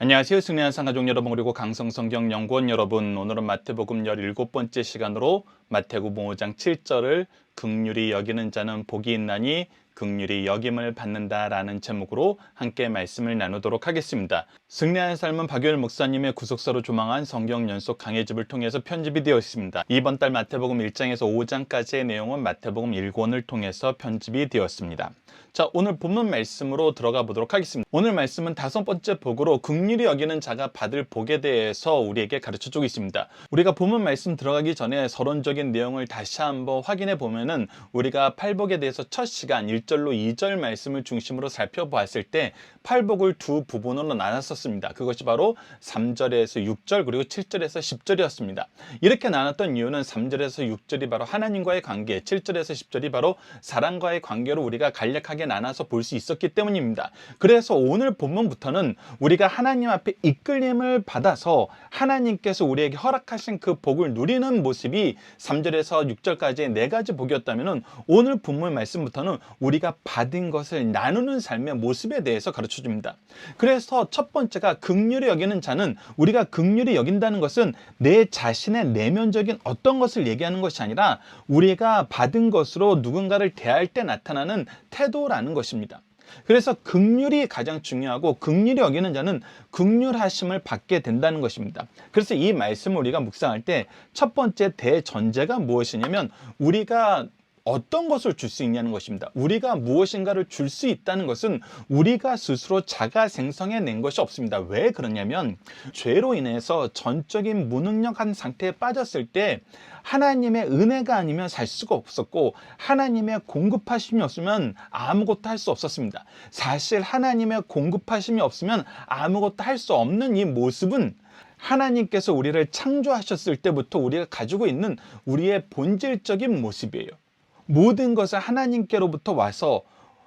안녕하세요. 승리한 상가족 여러분 그리고 강성성경연구원 여러분. 오늘은 마태복음 17번째 시간으로 마태복음 5장 7절을 긍휼히 여기는 자는 복이 있나니 긍휼히 여김을 받는다라는 제목으로 함께 말씀을 나누도록 하겠습니다. 승리한 삶은 박유일 목사님의 구속사로 조망한 성경 연속 강해집을 통해서 편집이 되어 있습니다. 이번 달 마태복음 1장에서 5장까지의 내용은 마태복음 1권을 통해서 편집이 되었습니다. 자, 오늘 본문 말씀으로 들어가 보도록 하겠습니다. 오늘 말씀은 5번째 복으로 긍휼히 여기는 자가 받을 복에 대해서 우리에게 가르쳐주고 있습니다. 우리가 본문 말씀 들어가기 전에 서론적인 내용을 다시 한번 확인해 보면은 우리가 팔복에 대해서 첫 시간 1절로 2절 말씀을 중심으로 살펴보았을 때 팔복을 두 부분으로 나눴었습니다. 그것이 바로 3절에서 6절 그리고 7절에서 10절이었습니다. 이렇게 나눴던 이유는 3절에서 6절이 바로 하나님과의 관계, 7절에서 10절이 바로 사람과의 관계로 우리가 간략하게 나눠서 볼 수 있었기 때문입니다. 그래서 오늘 본문부터는 우리가 하나님 앞에 이끌림을 받아서 하나님께서 우리에게 허락하신 그 복을 누리는 모습이 3절에서 6절까지의 4가지 복이었다면 오늘 본문 말씀부터는 우리가 받은 것을 나누는 삶의 모습에 대해서 가르쳐줍니다. 그래서 첫 번째가 긍휼히 여기는 자는, 우리가 긍휼히 여긴다는 것은 내 자신의 내면적인 어떤 것을 얘기하는 것이 아니라 우리가 받은 것으로 누군가를 대할 때 나타나는 태도라는 것입니다. 그래서 긍휼이 가장 중요하고 긍휼히 여기는 자는 긍휼하심을 받게 된다는 것입니다. 그래서 이 말씀을 우리가 묵상할 때 첫 번째 대전제가 무엇이냐면 우리가 어떤 것을 줄 수 있냐는 것입니다. 우리가 무엇인가를 줄 수 있다는 것은 우리가 스스로 자가 생성해낸 것이 없습니다. 왜 그러냐면 죄로 인해서 전적인 무능력한 상태에 빠졌을 때 하나님의 은혜가 아니면 살 수가 없었고 하나님의 공급하심이 없으면 아무것도 할 수 없었습니다. 사실 하나님의 공급하심이 없으면 아무것도 할 수 없는 이 모습은 하나님께서 우리를 창조하셨을 때부터 우리가 가지고 있는 우리의 본질적인 모습이에요. 모든 것은 하나님께로부터 와서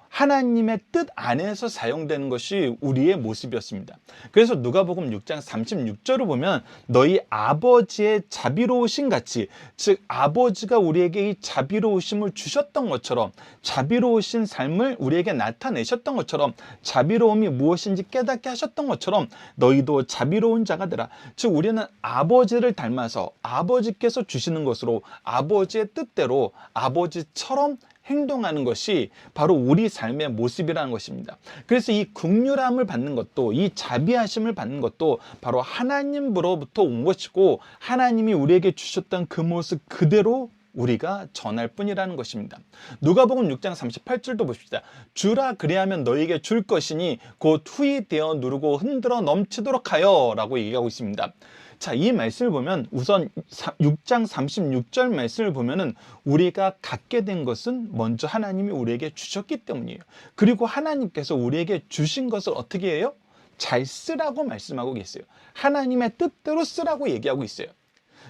하나님의 뜻 안에서 사용되는 것이 우리의 모습이었습니다. 그래서 누가복음 6장 36절을 보면 너희 아버지의 자비로우신 같이, 즉 아버지가 우리에게 이 자비로우심을 주셨던 것처럼, 자비로우신 삶을 우리에게 나타내셨던 것처럼, 자비로움이 무엇인지 깨닫게 하셨던 것처럼 너희도 자비로운 자가 되라. 즉 우리는 아버지를 닮아서 아버지께서 주시는 것으로 아버지의 뜻대로 아버지처럼 행동하는 것이 바로 우리 삶의 모습이라는 것입니다. 그래서 이 긍휼함을 받는 것도, 이 자비하심을 받는 것도 바로 하나님으로부터 온 것이고 하나님이 우리에게 주셨던 그 모습 그대로 우리가 전할 뿐이라는 것입니다. 누가복음 6장 38절도 보십시다. 주라 그리하면 너희에게 줄 것이니 곧 후히 되어 누르고 흔들어 넘치도록 하여 라고 얘기하고 있습니다. 자, 이 말씀을 보면 우선 6장 36절 말씀을 보면은 우리가 갖게 된 것은 먼저 하나님이 우리에게 주셨기 때문이에요. 그리고 하나님께서 우리에게 주신 것을 어떻게 해요? 잘 쓰라고 말씀하고 계세요. 하나님의 뜻대로 쓰라고 얘기하고 있어요.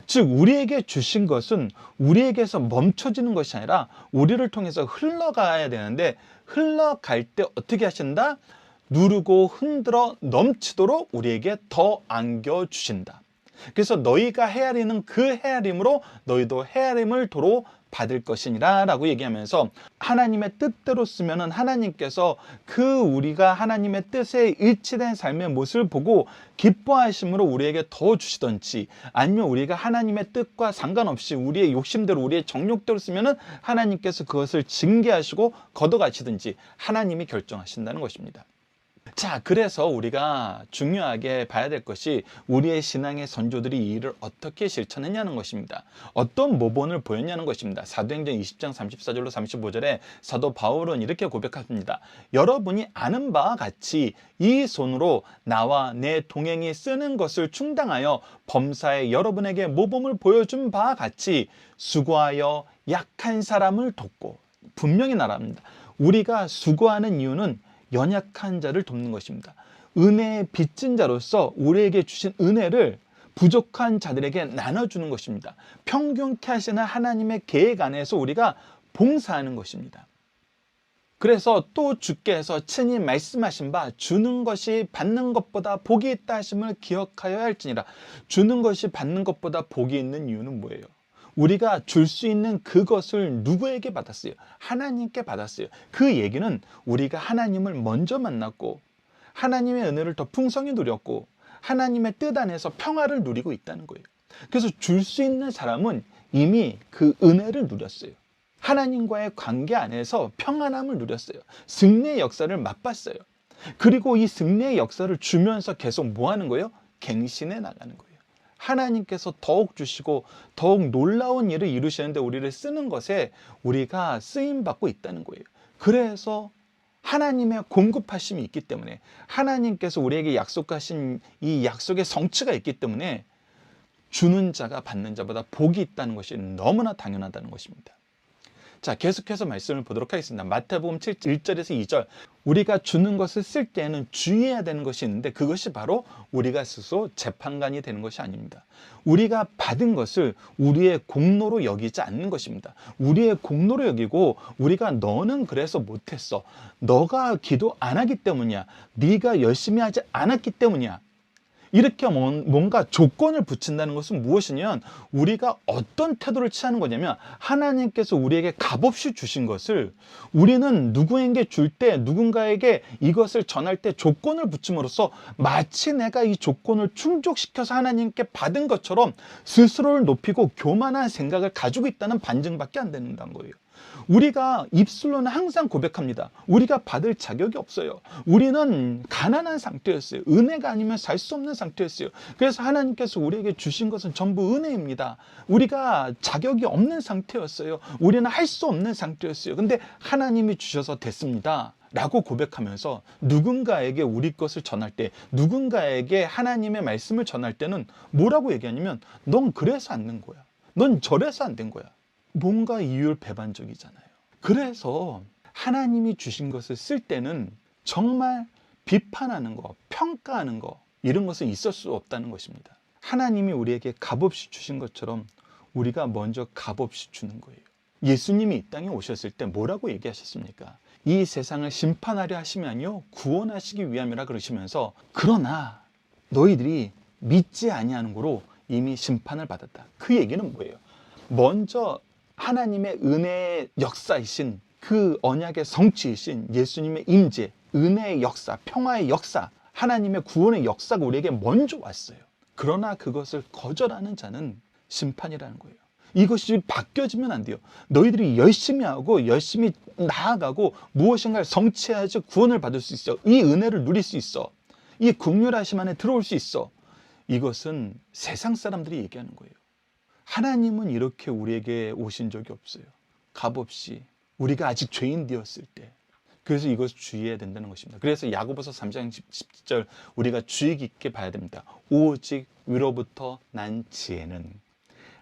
즉 우리에게 주신 것은 우리에게서 멈춰지는 것이 아니라 우리를 통해서 흘러가야 되는데 흘러갈 때 어떻게 하신다? 누르고 흔들어 넘치도록 우리에게 더 안겨주신다. 그래서 너희가 헤아리는 그 헤아림으로 너희도 헤아림을 도로 받을 것이니라 라고 얘기하면서 하나님의 뜻대로 쓰면은 하나님께서 그 우리가 하나님의 뜻에 일치된 삶의 모습을 보고 기뻐하심으로 우리에게 더 주시던지, 아니면 우리가 하나님의 뜻과 상관없이 우리의 욕심대로 우리의 정욕대로 쓰면은 하나님께서 그것을 징계하시고 걷어가시든지 하나님이 결정하신다는 것입니다. 자, 그래서 우리가 중요하게 봐야 될 것이 우리의 신앙의 선조들이 이 일을 어떻게 실천했냐는 것입니다. 어떤 모범을 보였냐는 것입니다. 사도행전 20장 34절로 35절에 사도 바울은 이렇게 고백합니다. 여러분이 아는 바와 같이 이 손으로 나와 내 동행이 쓰는 것을 충당하여 범사에 여러분에게 모범을 보여준 바와 같이 수고하여 약한 사람을 돕고, 분명히 말합니다. 우리가 수고하는 이유는 연약한 자를 돕는 것입니다. 은혜의 빚진 자로서 우리에게 주신 은혜를 부족한 자들에게 나눠주는 것입니다. 평균케 하시는 하나님의 계획 안에서 우리가 봉사하는 것입니다. 그래서 또 주께서 친히 말씀하신 바 주는 것이 받는 것보다 복이 있다 하심을 기억하여야 할지니라. 주는 것이 받는 것보다 복이 있는 이유는 뭐예요? 우리가 줄 수 있는 그것을 누구에게 받았어요? 하나님께 받았어요. 그 얘기는 우리가 하나님을 먼저 만났고 하나님의 은혜를 더 풍성히 누렸고 하나님의 뜻 안에서 평화를 누리고 있다는 거예요. 그래서 줄 수 있는 사람은 이미 그 은혜를 누렸어요. 하나님과의 관계 안에서 평안함을 누렸어요. 승리의 역사를 맛봤어요. 그리고 이 승리의 역사를 주면서 계속 뭐 하는 거예요? 갱신해 나가는 거예요. 하나님께서 더욱 주시고 더욱 놀라운 일을 이루시는데 우리를 쓰는 것에 우리가 쓰임받고 있다는 거예요. 그래서 하나님의 공급하심이 있기 때문에, 하나님께서 우리에게 약속하신 이 약속의 성취가 있기 때문에 주는 자가 받는 자보다 복이 있다는 것이 너무나 당연하다는 것입니다. 자, 계속해서 말씀을 보도록 하겠습니다. 마태복음 1절에서 2절. 우리가 주는 것을 쓸 때에는 주의해야 되는 것이 있는데, 그것이 바로 우리가 스스로 재판관이 되는 것이 아닙니다. 우리가 받은 것을 우리의 공로로 여기지 않는 것입니다. 우리의 공로로 여기고 우리가 너는 그래서 못했어, 너가 기도 안 하기 때문이야, 네가 열심히 하지 않았기 때문이야, 이렇게 뭔가 조건을 붙인다는 것은 무엇이냐면, 우리가 어떤 태도를 취하는 거냐면, 하나님께서 우리에게 값없이 주신 것을 우리는 누구에게 줄 때, 누군가에게 이것을 전할 때 조건을 붙임으로써 마치 내가 이 조건을 충족시켜서 하나님께 받은 것처럼 스스로를 높이고 교만한 생각을 가지고 있다는 반증밖에 안 된다는 거예요. 우리가 입술로는 항상 고백합니다. 우리가 받을 자격이 없어요. 우리는 가난한 상태였어요. 은혜가 아니면 살 수 없는 상태였어요. 그래서 하나님께서 우리에게 주신 것은 전부 은혜입니다. 우리가 자격이 없는 상태였어요. 우리는 할 수 없는 상태였어요. 근데 하나님이 주셔서 됐습니다 라고 고백하면서 누군가에게 우리 것을 전할 때, 누군가에게 하나님의 말씀을 전할 때는 뭐라고 얘기하냐면, 넌 그래서 안 된 거야, 넌 저래서 안 된 거야. 뭔가 이율배반적이잖아요. 그래서 하나님이 주신 것을 쓸 때는 정말 비판하는 거, 평가하는 거, 이런 것은 있을 수 없다는 것입니다. 하나님이 우리에게 값없이 주신 것처럼 우리가 먼저 값없이 주는 거예요. 예수님이 이 땅에 오셨을 때 뭐라고 얘기하셨습니까? 이 세상을 심판하려 하심이 아니요 구원하시기 위함이라 그러시면서, 그러나 너희들이 믿지 아니하는 거로 이미 심판을 받았다. 그 얘기는 뭐예요? 먼저 하나님의 은혜의 역사이신, 그 언약의 성취이신 예수님의 임재, 은혜의 역사, 평화의 역사, 하나님의 구원의 역사가 우리에게 먼저 왔어요. 그러나 그것을 거절하는 자는 심판이라는 거예요. 이것이 바뀌어지면 안 돼요. 너희들이 열심히 하고 열심히 나아가고 무엇인가를 성취해야지 구원을 받을 수 있어. 이 은혜를 누릴 수 있어. 이 긍휼하심 안에 들어올 수 있어. 이것은 세상 사람들이 얘기하는 거예요. 하나님은 이렇게 우리에게 오신 적이 없어요. 값없이, 우리가 아직 죄인 되었을 때. 그래서 이것을 주의해야 된다는 것입니다. 그래서 야고보서 3장 10절 우리가 주의 깊게 봐야 됩니다. 오직 위로부터 난 지혜는,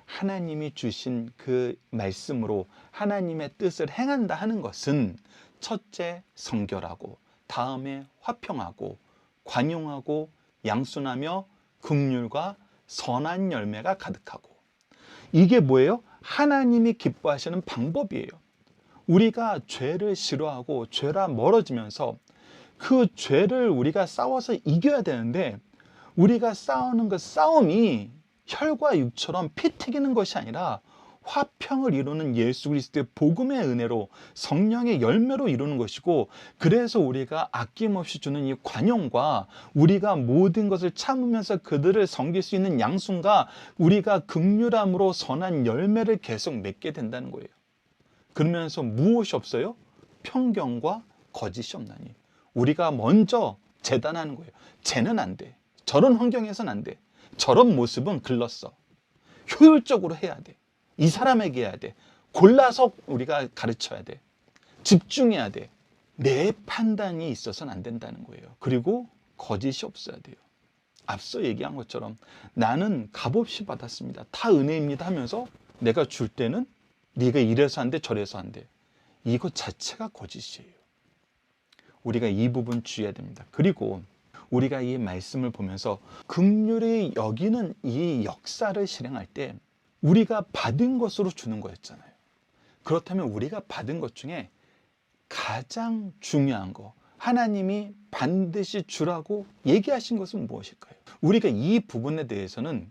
하나님이 주신 그 말씀으로 하나님의 뜻을 행한다 하는 것은, 첫째 성결하고, 다음에 화평하고, 관용하고, 양순하며 긍휼과 선한 열매가 가득하고. 이게 뭐예요? 하나님이 기뻐하시는 방법이에요. 우리가 죄를 싫어하고 죄라 멀어지면서 그 죄를 우리가 싸워서 이겨야 되는데, 우리가 싸우는 그 싸움이 혈과 육처럼 피 튀기는 것이 아니라 화평을 이루는 예수 그리스도의 복음의 은혜로, 성령의 열매로 이루는 것이고, 그래서 우리가 아낌없이 주는 이 관용과, 우리가 모든 것을 참으면서 그들을 섬길 수 있는 양순과, 우리가 긍휼함으로 선한 열매를 계속 맺게 된다는 거예요. 그러면서 무엇이 없어요? 편견과 거짓이 없나니. 우리가 먼저 재단하는 거예요. 쟤는 안 돼, 저런 환경에서는 안 돼, 저런 모습은 글렀어, 효율적으로 해야 돼, 이 사람에게 해야 돼, 골라서 우리가 가르쳐야 돼, 집중해야 돼. 내 판단이 있어서는 안 된다는 거예요. 그리고 거짓이 없어야 돼요. 앞서 얘기한 것처럼 나는 값없이 받았습니다, 다 은혜입니다 하면서 내가 줄 때는 네가 이래서 안 돼, 저래서 안 돼, 이것 자체가 거짓이에요. 우리가 이 부분 주의해야 됩니다. 그리고 우리가 이 말씀을 보면서 긍휼히 여기는 이 역사를 실행할 때 우리가 받은 것으로 주는 거였잖아요. 그렇다면 우리가 받은 것 중에 가장 중요한 거, 하나님이 반드시 주라고 얘기하신 것은 무엇일까요? 우리가 이 부분에 대해서는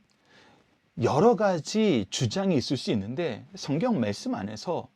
여러 가지 주장이 있을 수 있는데, 성경 말씀 안에서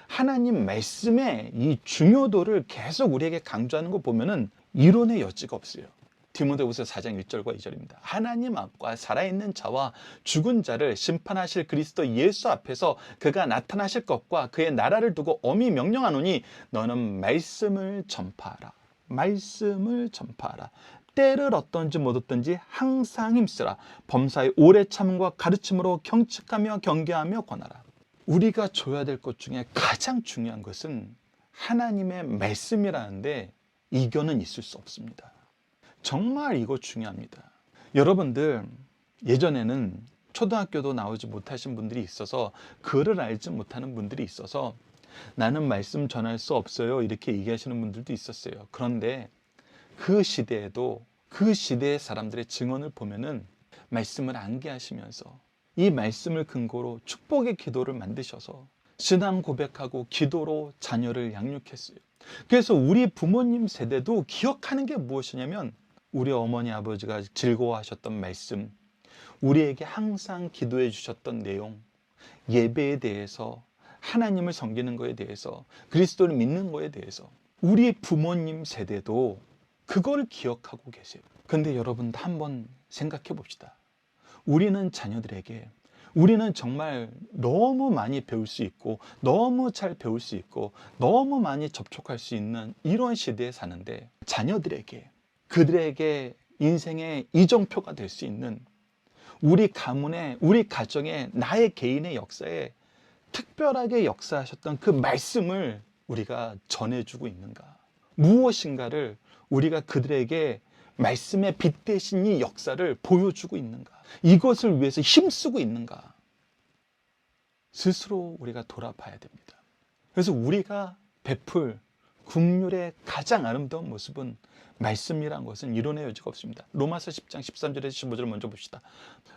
하나님 말씀의 이 중요도를 계속 우리에게 강조하는 거 보면은 이론의 여지가 없어요. 디모데후서 4장 1절과 2절입니다. 하나님 앞과 살아있는 자와 죽은 자를 심판하실 그리스도 예수 앞에서 그가 나타나실 것과 그의 나라를 두고 엄히 명령하노니 너는 말씀을 전파하라. 말씀을 전파하라. 때를 얻든지 못 얻든지 항상 힘쓰라. 범사의 오래 참음과 가르침으로 경측하며 경계하며 권하라. 우리가 줘야 될 것 중에 가장 중요한 것은 하나님의 말씀이라는데 이견은 있을 수 없습니다. 정말 이거 중요합니다. 여러분들 예전에는 초등학교도 나오지 못하신 분들이 있어서 글을 알지 못하는 분들이 있어서 나는 말씀 전할 수 없어요 이렇게 얘기하시는 분들도 있었어요. 그런데 그 시대에도 그 시대의 사람들의 증언을 보면은 말씀을 암기하시면서 이 말씀을 근거로 축복의 기도를 만드셔서 신앙 고백하고 기도로 자녀를 양육했어요. 그래서 우리 부모님 세대도 기억하는 게 무엇이냐면 우리 어머니 아버지가 즐거워하셨던 말씀, 우리에게 항상 기도해 주셨던 내용, 예배에 대해서, 하나님을 섬기는 것에 대해서, 그리스도를 믿는 것에 대해서 우리 부모님 세대도 그걸 기억하고 계세요. 근데 여러분 한번 생각해 봅시다. 우리는 자녀들에게 우리는 정말 너무 많이 배울 수 있고 너무 잘 배울 수 있고 너무 많이 접촉할 수 있는 이런 시대에 사는데 자녀들에게 그들에게 인생의 이정표가 될 수 있는 우리 가문의 우리 가정의 나의 개인의 역사에 특별하게 역사하셨던 그 말씀을 우리가 전해주고 있는가? 무엇인가를 우리가 그들에게 말씀의 빛 대신 이 역사를 보여주고 있는가? 이것을 위해서 힘쓰고 있는가? 스스로 우리가 돌아봐야 됩니다. 그래서 우리가 베풀 긍휼의 가장 아름다운 모습은 말씀이란 것은 이론의 여지가 없습니다. 로마서 10장 13절에서 15절을 먼저 봅시다.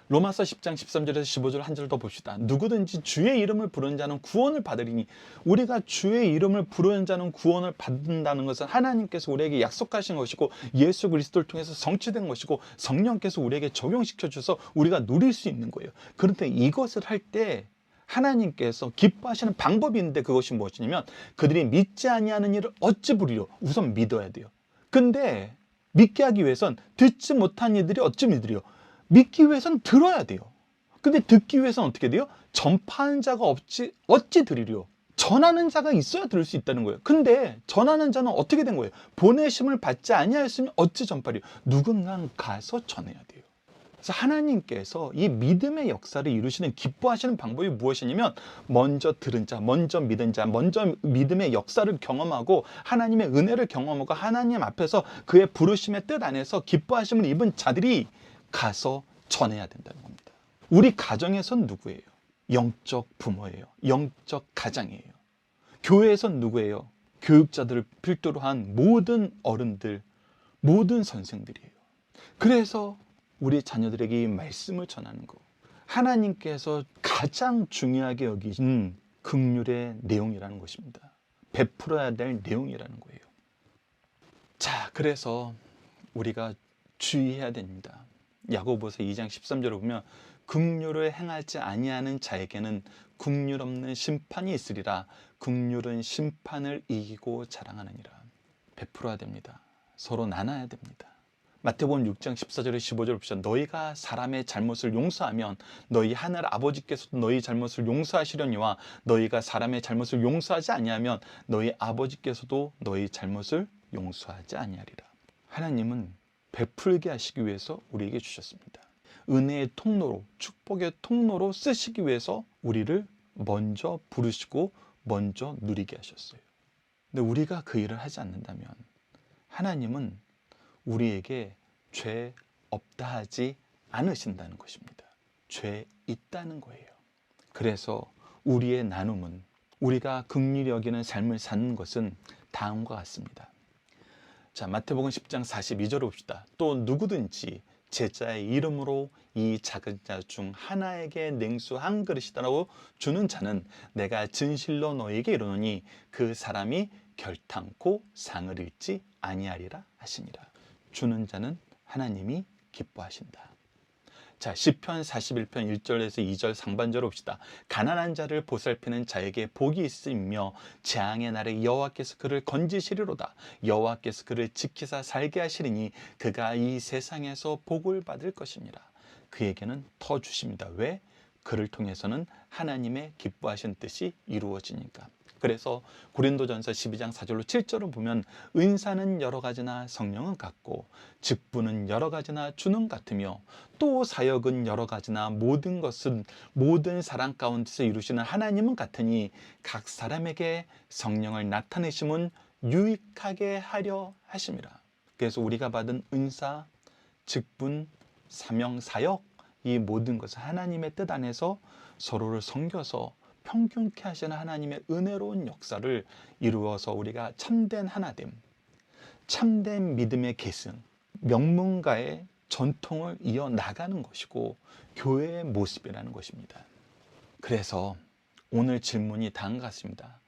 로마서 10장 13절에서 15절 한 절 더 봅시다. 누구든지 주의 이름을 부르는 자는 구원을 받으리니. 우리가 주의 이름을 부르는 자는 구원을 받는다는 것은 하나님께서 우리에게 약속하신 것이고 예수 그리스도를 통해서 성취된 것이고 성령께서 우리에게 적용시켜 주셔서 우리가 누릴 수 있는 거예요. 그런데 이것을 할 때 하나님께서 기뻐하시는 방법이 있는데 그것이 무엇이냐면 그들이 믿지 아니하는 일을 어찌 부리려? 우선 믿어야 돼요. 근데 믿게 하기 위해선 듣지 못한 이들이 어찌 믿으리요? 믿기 위해선 들어야 돼요. 근데 듣기 위해선 어떻게 돼요? 전파하는 자가 어찌 들으리요? 전하는 자가 있어야 들을 수 있다는 거예요. 근데 전하는 자는 어떻게 된 거예요? 보내심을 받지 아니하였으면 어찌 전파리요? 누군가 가서 전해야 돼요. 그래서 하나님께서 이 믿음의 역사를 이루시는 기뻐하시는 방법이 무엇이냐면 먼저 들은 자, 먼저 믿은 자, 먼저 믿음의 역사를 경험하고 하나님의 은혜를 경험하고 하나님 앞에서 그의 부르심의 뜻 안에서 기뻐하심을 입은 자들이 가서 전해야 된다는 겁니다. 우리 가정에선 누구예요? 영적 부모예요. 영적 가장이에요. 교회에선 누구예요? 교육자들을 필두로 한 모든 어른들, 모든 선생들이에요. 그래서 우리 자녀들에게 이 말씀을 전하는 것, 하나님께서 가장 중요하게 여기신 긍휼의 내용이라는 것입니다. 베풀어야 될 내용이라는 거예요. 자, 그래서 우리가 주의해야 됩니다. 야고보서 2장 13절을 보면 긍휼을 행하지 아니하는 자에게는 긍휼 없는 심판이 있으리라. 긍휼은 심판을 이기고 자랑하느니라. 베풀어야 됩니다. 서로 나눠야 됩니다. 마태복음 6장 14절에 15절 봅시다. 너희가 사람의 잘못을 용서하면 너희 하늘 아버지께서도 너희 잘못을 용서하시려니와 너희가 사람의 잘못을 용서하지 아니하면 너희 아버지께서도 너희 잘못을 용서하지 아니하리라. 하나님은 베풀게 하시기 위해서 우리에게 주셨습니다. 은혜의 통로로, 축복의 통로로 쓰시기 위해서 우리를 먼저 부르시고 먼저 누리게 하셨어요. 근데 우리가 그 일을 하지 않는다면 하나님은 우리에게 죄 없다 하지 않으신다는 것입니다. 죄 있다는 거예요. 그래서 우리의 나눔은 우리가 긍휼히 여기는 삶을 사는 것은 다음과 같습니다. 자, 마태복음 10장 42절을 봅시다. 또 누구든지 제자의 이름으로 이 작은 자 중 하나에게 냉수 한 그릇이라도 주는 자는 내가 진실로 너희에게 이르노니 그 사람이 결탄코 상을 잃지 아니하리라 하시니라. 주는 자는 하나님이 기뻐하신다. 자, 시편 41편 1절에서 2절 상반절을 봅시다. 가난한 자를 보살피는 자에게 복이 있으며 재앙의 날에 여호와께서 그를 건지시리로다. 여호와께서 그를 지키사 살게 하시리니 그가 이 세상에서 복을 받을 것입니다. 그에게는 더 주십니다. 왜? 그를 통해서는 하나님의 기뻐하신 뜻이 이루어지니까. 그래서 고린도전서 12장 4절로 7절을 보면 은사는 여러 가지나 성령은 같고 직분은 여러 가지나 주는 같으며 또 사역은 여러 가지나 모든 것은 모든 사람 가운데서 이루시는 하나님은 같으니 각 사람에게 성령을 나타내심은 유익하게 하려 하심이라. 그래서 우리가 받은 은사, 직분, 사명, 사역 이 모든 것은 하나님의 뜻 안에서 서로를 섬겨서 평균케 하시는 하나님의 은혜로운 역사를 이루어서 우리가 참된 하나됨, 참된 믿음의 계승, 명문가의 전통을 이어나가는 것이고 교회의 모습이라는 것입니다. 그래서 오늘 질문이 다음과 같습니다.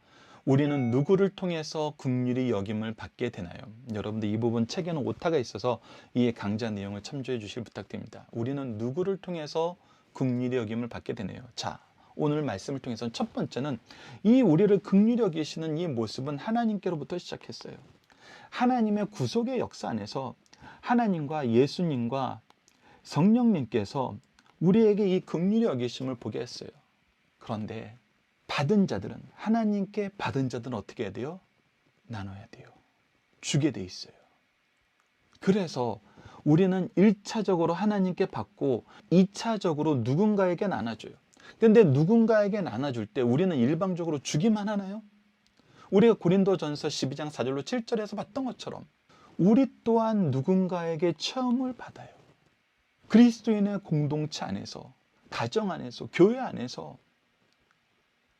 우리는 누구를 통해서 긍휼히 여김을 받게 되나요? 여러분들 이 부분 책에는 오타가 있어서 이 강좌 내용을 참조해 주시길 부탁드립니다. 우리는 누구를 통해서 긍휼히 여김을 받게 되나요? 자, 오늘 말씀을 통해서 첫 번째는 이 우리를 긍휼히 여기시는 이 모습은 하나님께로부터 시작했어요. 하나님의 구속의 역사 안에서 하나님과 예수님과 성령님께서 우리에게 이 긍휼히 여기심을 보게 했어요. 그런데 받은 자들은, 하나님께 받은 자들은 어떻게 해야 돼요? 나눠야 돼요. 주게 돼 있어요. 그래서 우리는 1차적으로 하나님께 받고 2차적으로 누군가에게 나눠줘요. 그런데 누군가에게 나눠줄 때 우리는 일방적으로 주기만 하나요? 우리가 고린도전서 12장 4절로 7절에서 봤던 것처럼 우리 또한 누군가에게 체험을 받아요. 그리스도인의 공동체 안에서, 가정 안에서, 교회 안에서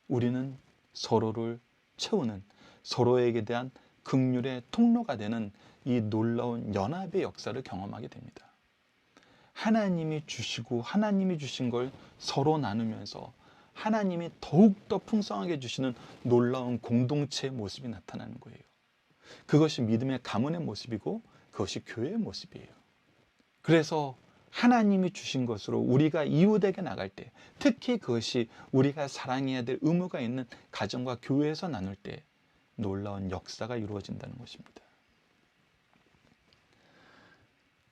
우리는 서로를 채우는, 서로에게 대한 긍휼의 통로가 되는 이 놀라운 연합의 역사를 경험하게 됩니다. 하나님이 주시고 하나님이 주신 걸 서로 나누면서 하나님이 더욱더 풍성하게 주시는 놀라운 공동체의 모습이 나타나는 거예요. 그것이 믿음의 가문의 모습이고 그것이 교회의 모습이에요. 그래서 하나님이 주신 것으로 우리가 이웃에게 나갈 때, 특히 그것이 우리가 사랑해야 될 의무가 있는 가정과 교회에서 나눌 때 놀라운 역사가 이루어진다는 것입니다.